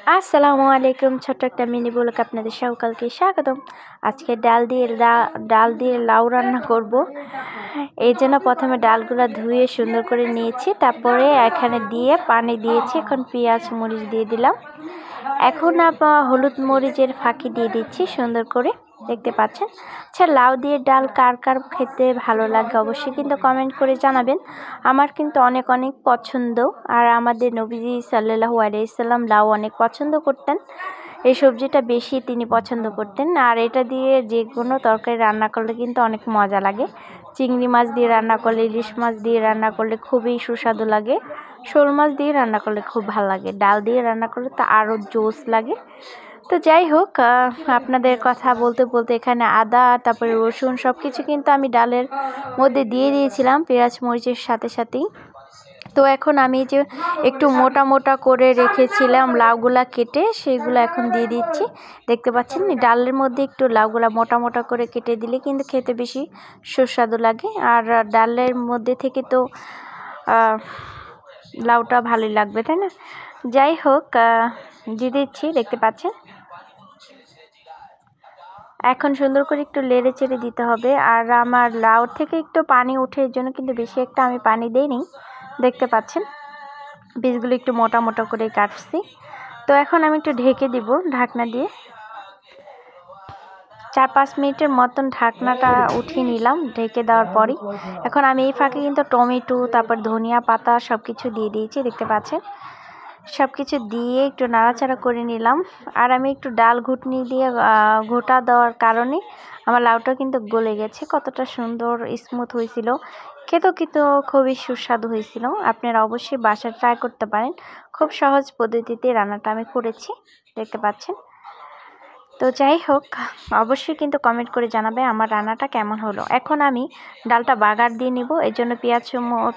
আসসালামু আলাইকুম। ছোট্ট একটা মিনি ব্লগে আপনাদের সকলকে স্বাগতম। আজকে ডাল দিয়ে লাউ রান্না করব। এই জন্য প্রথমে ডালগুলো ধুয়ে সুন্দর করে নিয়েছি, তারপরে এখানে দিয়ে পানি দিয়েছি। এখন পেঁয়াজ মরিচ দিয়ে দিলাম। এখন হলুদ মরিচের ফাঁকি দিয়ে দিচ্ছি সুন্দর করে, দেখতে পাচ্ছেন। আচ্ছা, লাউ দিয়ে ডাল কার কার খেতে ভালো লাগে অবশ্যই কিন্তু কমেন্ট করে জানাবেন। আমার কিন্তু অনেক অনেক পছন্দ। আর আমাদের নবীজি সাল্লাল্লাহু আলাইহি সাল্লাম লাউ অনেক পছন্দ করতেন। এই সবজিটা বেশি তিনি পছন্দ করতেন। আর এটা দিয়ে যে কোনো তরকারি রান্না করলে কিন্তু অনেক মজা লাগে। চিংড়ি মাছ দিয়ে রান্না করলে, ইলিশ মাছ দিয়ে রান্না করলে খুবই সুস্বাদু লাগে। শোল মাছ দিয়ে রান্না করলে খুব ভালো লাগে। ডাল দিয়ে রান্না করলে তো আরও জোস লাগে। তো যাই হোক, আপনাদের কথা বলতে বলতে এখানে আদা, তারপরে রসুন সব কিছু কিন্তু আমি ডালের মধ্যে দিয়ে দিয়েছিলাম পেঁয়াজ মরিচের সাথে সাথেই। তো এখন আমি যে একটু মোটা মোটা করে রেখেছিলাম লাউগুলা কেটে, সেইগুলো এখন দিয়ে দিচ্ছি। দেখতে পাচ্ছেন, ডালের মধ্যে একটু লাউগুলা মোটা মোটা করে কেটে দিলে কিন্তু খেতে বেশি সুস্বাদু লাগে। আর ডালের মধ্যে থেকে তো লাউটা ভালোই লাগবে, তাই না? যাই হোক, দিয়ে দিচ্ছি, দেখতে পাচ্ছেন। এখন সুন্দর করে একটু লেড়ে চেড়ে দিতে হবে। আর আমার লাউ থেকে একটু পানি ওঠে, এর জন্য কিন্তু বেশি একটা আমি পানি দিইনি। দেখতে পাচ্ছেন, বীজগুলো একটু মোটা মোটা করে কাটছি। তো এখন আমি একটু ঢেকে দিব ঢাকনা দিয়ে। 4-5 মিনিটের মতন ঢাকনাটা উঠিয়ে নিলাম ঢেকে দেওয়ার পরই। এখন আমি এই ফাঁকে কিন্তু টমেটো, তারপর ধনিয়া পাতা সব কিছু দিয়ে দিয়েছি, দেখতে পাচ্ছেন। সব কিছু দিয়ে একটু নাড়াচাড়া করে নিলাম। আর আমি একটু ডাল ঘুটনি দিয়ে ঘোটা দেওয়ার কারণে আমার লাউটা কিন্তু গলে গেছে। কতটা সুন্দর স্মুথ হয়েছিল, খেতেও কিন্তু খুবই সুস্বাদু হয়েছিল। আপনারা অবশ্যই বাসায় ট্রাই করতে পারেন। খুব সহজ পদ্ধতিতে রান্নাটা আমি করেছি, দেখতে পাচ্ছেন। তো যাই হোক, অবশ্যই কিন্তু কমেন্ট করে জানাবে আমার রান্নাটা কেমন হলো। এখন আমি ডালটা বাগার দিয়ে নিব। এর জন্য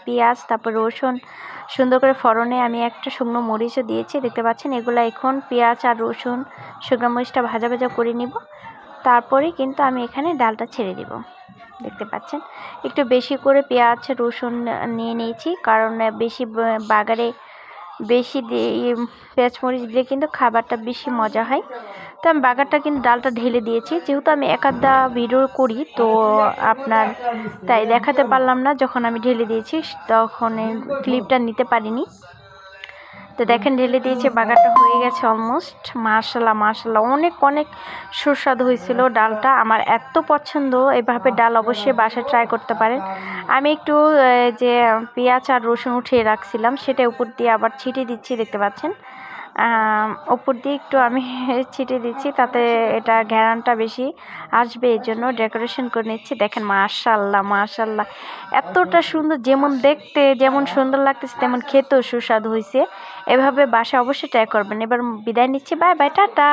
পেঁয়াজ তারপর রসুন সুন্দর করে ফোড়নে আমি একটা শুকনো মরিচও দিয়েছি, দেখতে পাচ্ছেন। এগুলো এখন পেঁয়াজ আর রসুন শুকনো মরিচটা ভাজা ভাজা করে নিব। তারপরে কিন্তু আমি এখানে ডালটা ছেড়ে দিব, দেখতে পাচ্ছেন। একটু বেশি করে পেঁয়াজ রসুন নিয়ে নিয়েছি, কারণ বেশি বাগারে বেশি পেঁয়াজ মরিচ দিলে কিন্তু খাবারটা বেশি মজা হয়। তো আমি বাগারটা কিন্তু ডালটা ঢেলে দিয়েছি। যেহেতু আমি একাধা ভিডিও করি, তো আপনার তাই দেখাতে পারলাম না। যখন আমি ঢেলে দিয়েছি তখন ক্লিপটা নিতে পারিনি। তো দেখেন, ঢেলে দিয়েছে, বাগারটা হয়ে গেছে অলমোস্ট। মাশাল্লাহ মাশাল্লাহ, অনেক অনেক সুস্বাদু হয়েছিল ডালটা। আমার এত পছন্দ। এভাবে ডাল অবশ্যই বাসায় ট্রাই করতে পারেন। আমি একটু যে পেঁয়াজ আর রসুন উঠিয়ে রাখছিলাম সেটা উপর দিয়ে আবার ছিটিয়ে দিচ্ছি, দেখতে পাচ্ছেন। উপর দিয়ে একটু আমি ছিটিয়ে দিচ্ছি, তাতে এটা ঘ্রাণটা বেশি আসবে, এর জন্য ডেকোরেশন করে নিচ্ছি। দেখেন, মাশাল্লাহ মাশাল্লাহ, এতটা সুন্দর। যেমন দেখতে যেমন সুন্দর লাগতেছে, তেমন খেতেও সুস্বাদু হয়েছে। এভাবে বাসায় অবশ্যই ট্রাই করবেন। এবার বিদায় নিচ্ছি, বাই বাই, টাটা।